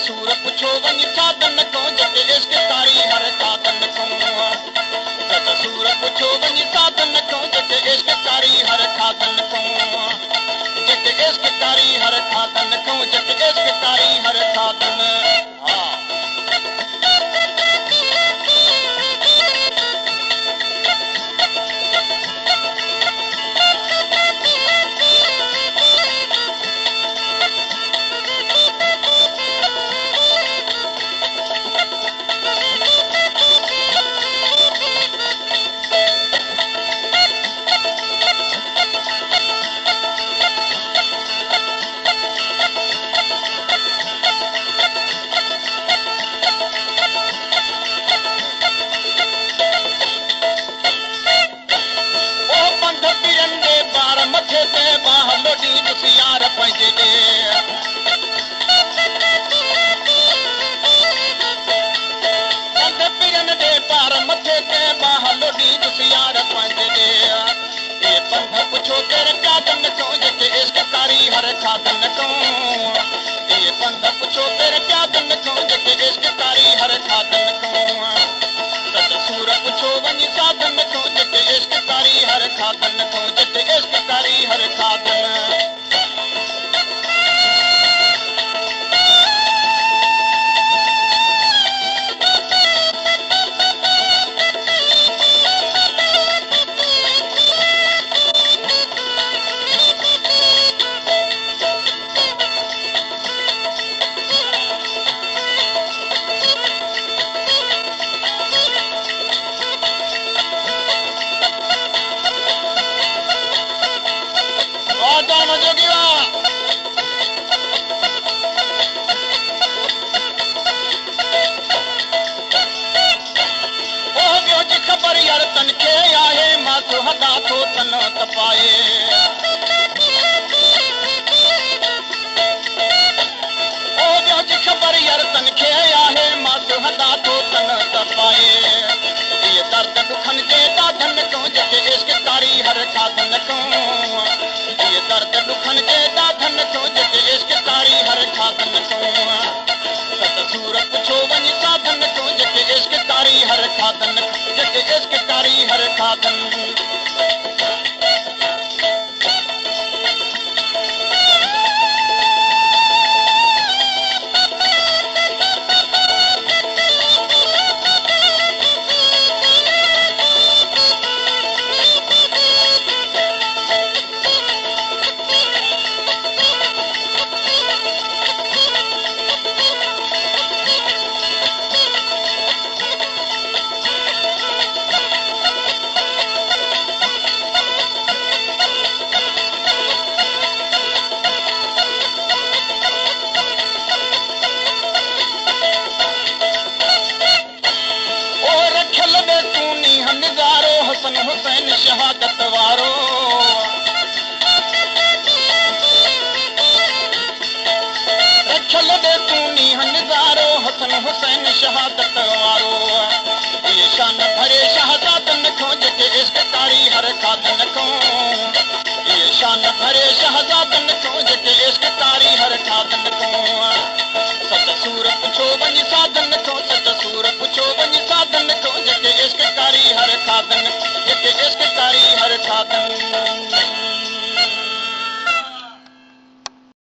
सूर पुछो वञी साधन को जेके इश्क कारी हर खाधन को सूर पुछो वञी साधन को जेके इश्क कारी हर खाधन को जेके इश्क कारी हर खाधन को जेके इश्क कारी हर खाधन हा यार पंहिंजे पंध पीरनि जे पार मथे ते बाह लोॾी दुसियार पंहिंजे ॾे पंध पुछो केर प्यादन को जेके इश्क कारी हर खाधन को पंध पुछो केर प्यादन को जेके इश्क कारी हर खाधन को सूर पुछो वञी साधन को जेके इश्क कारी हर खाधन को जेके इश्क कारी हर खाधन हदा थो तन तपाए ओ ॿियो जी ख़बर यार तन खे आहे मां हदा थो तन तपाए इहे दर्द दुखनि जे ॾाढनि को जेके इश्क कारी हर खाधन को इहे दर्द दुखनि जे ॾाढनि को जेके इश्क कारी हर खाधन को सूर पुछो वञी साधन को जेके इश्क कारी हर खाधन जेके इश्क कारी हर खाधन हुसैन शहादत वारो रखियल दे तूं नीह निज़ारो हसन हुसैन शहादत वारो ये शान भरे शहजादन को जेके इश्क कारी हर खाधन को ये शान भरे शहजादन को जेके इश्क कारी हर खाधन को सत सूर पुछो वञी साधन